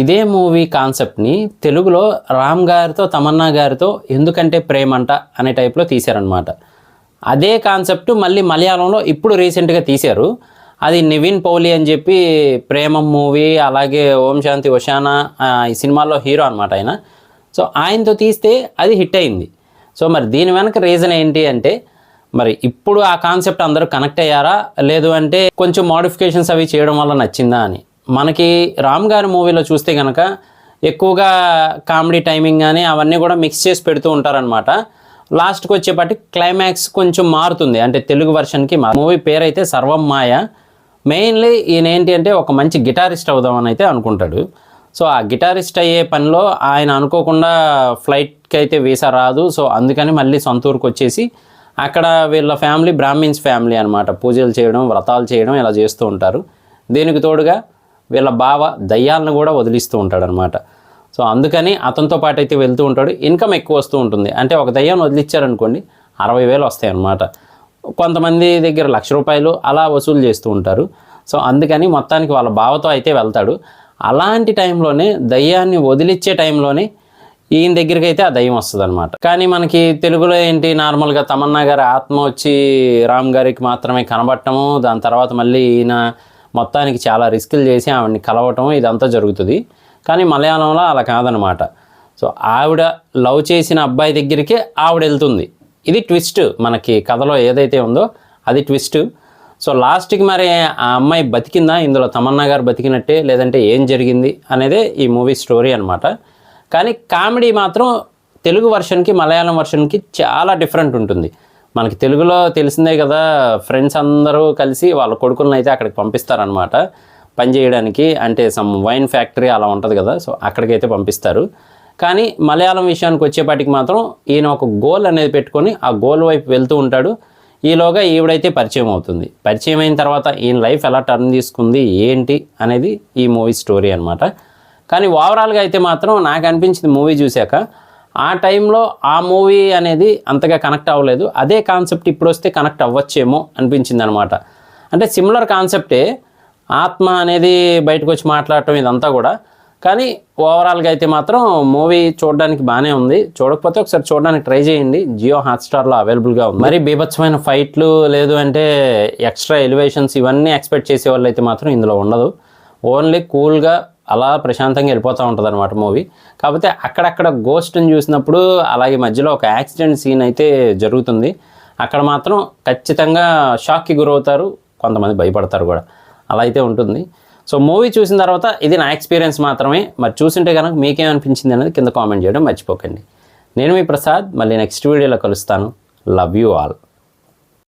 ఇదే మూవీ కాన్సెప్ట్ని తెలుగులో రామ్ గారితో తమన్నా గారితో ఎందుకంటే ప్రేమంట అనే టైప్లో తీశారనమాట. అదే కాన్సెప్ట్ మళ్ళీ మలయాళంలో ఇప్పుడు రీసెంట్గా తీశారు. అది నివిన్ పౌలి అని చెప్పి ప్రేమం మూవీ, అలాగే ఓం శాంతి ఓషానా ఈ సినిమాల్లో హీరో అనమాట ఆయన. సో ఆయనతో తీస్తే అది హిట్ అయింది. సో మరి దీని వెనక రీజన్ ఏంటి అంటే, మరి ఇప్పుడు ఆ కాన్సెప్ట్ అందరూ కనెక్ట్ అయ్యారా, లేదు అంటే కొంచెం మోడిఫికేషన్స్ అవి చేయడం వల్ల నచ్చిందా అని. మనకి రామ్ గారి మూవీలో చూస్తే కనుక ఎక్కువగా కామెడీ టైమింగ్ కానీ అవన్నీ కూడా మిక్స్ చేసి పెడుతూ ఉంటారనమాట. లాస్ట్కి వచ్చేపాటి క్లైమాక్స్ కొంచెం మారుతుంది, అంటే తెలుగు వర్షన్కి. మూవీ పేరైతే సర్వం మాయ. మెయిన్లీ ఈయన ఏంటి అంటే ఒక మంచి గిటారిస్ట్ అవుదామని అయితే అనుకుంటాడు. సో ఆ గిటారిస్ట్ అయ్యే పనిలో ఆయన అనుకోకుండా ఫ్లైట్కి అయితే వీసా రాదు. సో అందుకని మళ్ళీ సొంత ఊరికి వచ్చేసి అక్కడ వీళ్ళ ఫ్యామిలీ బ్రాహ్మిన్స్ ఫ్యామిలీ అనమాట. పూజలు చేయడం, వ్రతాలు చేయడం ఇలా చేస్తూ ఉంటారు. దీనికి తోడుగా వీళ్ళ బావ దయ్యాలను కూడా వదిలిస్తూ ఉంటాడనమాట. సో అందుకని అతనితో పాటు అయితే వెళ్తూ ఉంటాడు. ఇన్కమ్ ఎక్కువ వస్తూ ఉంటుంది. అంటే ఒక దయ్యాన్ని వదిలిచ్చారనుకోండి 60,000 వస్తాయి అన్నమాట. కొంతమంది దగ్గర ₹1,00,000 అలా వసూలు చేస్తూ ఉంటారు. సో అందుకని మొత్తానికి వాళ్ళ బావతో అయితే వెళ్తాడు. అలాంటి టైంలోనే దయ్యాన్ని వదిలిచ్చే టైంలోనే ఈయన దగ్గరికి అయితే ఆ దయ్యం వస్తుంది అనమాట. కానీ మనకి తెలుగులో ఏంటి, నార్మల్గా తమన్నా గారి ఆత్మ వచ్చి రామ్ గారికి మాత్రమే కనబడటము, దాని తర్వాత మళ్ళీ ఈయన మొత్తానికి చాలా రిస్కులు చేసి ఆవిడని కలవటం ఇదంతా జరుగుతుంది. కానీ మలయాళంలో అలా కాదనమాట. సో ఆవిడ లవ్ చేసిన అబ్బాయి దగ్గరికే ఆవిడ వెళ్తుంది. ఇది ట్విస్ట్, మనకి కథలో ఏదైతే ఉందో అది ట్విస్ట్. సో లాస్ట్కి మరి ఆ అమ్మాయి బతికిందా, ఇందులో తమన్నా గారు బతికినట్టే, లేదంటే ఏం జరిగింది అనేదే ఈ మూవీ స్టోరీ అనమాట. కానీ కామెడీ మాత్రం తెలుగు వర్షన్కి మలయాళం వర్షన్కి చాలా డిఫరెంట్ ఉంటుంది. మనకి తెలుగులో తెలిసిందే కదా, ఫ్రెండ్స్ అందరూ కలిసి వాళ్ళ కొడుకులను అయితే అక్కడికి పంపిస్తారనమాట పని చేయడానికి. అంటే సమ్ వైన్ ఫ్యాక్టరీ అలా ఉంటుంది కదా, సో అక్కడికైతే పంపిస్తారు. కానీ మలయాళం విషయానికి వచ్చేపాటికి మాత్రం ఈయన ఒక గోల్ అనేది పెట్టుకొని ఆ గోల్ వైపు వెళ్తూ ఉంటాడు. ఈలోగా ఈవిడైతే పరిచయం అవుతుంది. పరిచయం అయిన తర్వాత ఈయన లైఫ్ ఎలా టర్న్ తీసుకుంది ఏంటి అనేది ఈ మూవీ స్టోరీ అనమాట. కానీ ఓవరాల్గా అయితే మాత్రం నాకు అనిపించింది మూవీ చూశాక, ఆ టైంలో ఆ మూవీ అనేది అంతగా కనెక్ట్ అవ్వలేదు. అదే కాన్సెప్ట్ ఇప్పుడు వస్తే కనెక్ట్ అవ్వచ్చేమో అనిపించింది అనమాట. అంటే సిమిలర్ కాన్సెప్టే, ఆత్మ అనేది బయటకు వచ్చి మాట్లాడటం ఇదంతా కూడా. కానీ ఓవరాల్గా అయితే మాత్రం మూవీ చూడడానికి బాగానే ఉంది. చూడకపోతే ఒకసారి చూడడానికి ట్రై చేయండి. జియో హాట్స్టార్లో అవైలబుల్గా ఉంది. మరి బీభత్సమైన ఫైట్లు లేదు అంటే ఎక్స్ట్రా ఎలివేషన్స్ ఇవన్నీ ఎక్స్పెక్ట్ చేసే వాళ్ళు అయితే మాత్రం ఇందులో ఉండదు. ఓన్లీ కూల్గా అలా ప్రశాంతంగా వెళ్ళిపోతూ ఉంటుంది అనమాట మూవీ. కాకపోతే అక్కడక్కడ గోస్ట్ని చూసినప్పుడు, అలాగే మధ్యలో ఒక యాక్సిడెంట్ సీన్ అయితే జరుగుతుంది. అక్కడ మాత్రం ఖచ్చితంగా షాక్కి గురవుతారు, కొంతమంది భయపడతారు కూడా. అలా అయితే ఉంటుంది. సో మూవీ చూసిన తర్వాత ఇది నా ఎక్స్పీరియన్స్ మాత్రమే. మరి చూసింటే కనుక మీకేమనిపించింది అనేది కింద కామెంట్ చేయడం మర్చిపోకండి. నేను మీ ప్రసాద్, మళ్ళీ నెక్స్ట్ వీడియోలో కలుస్తాను. Love you all.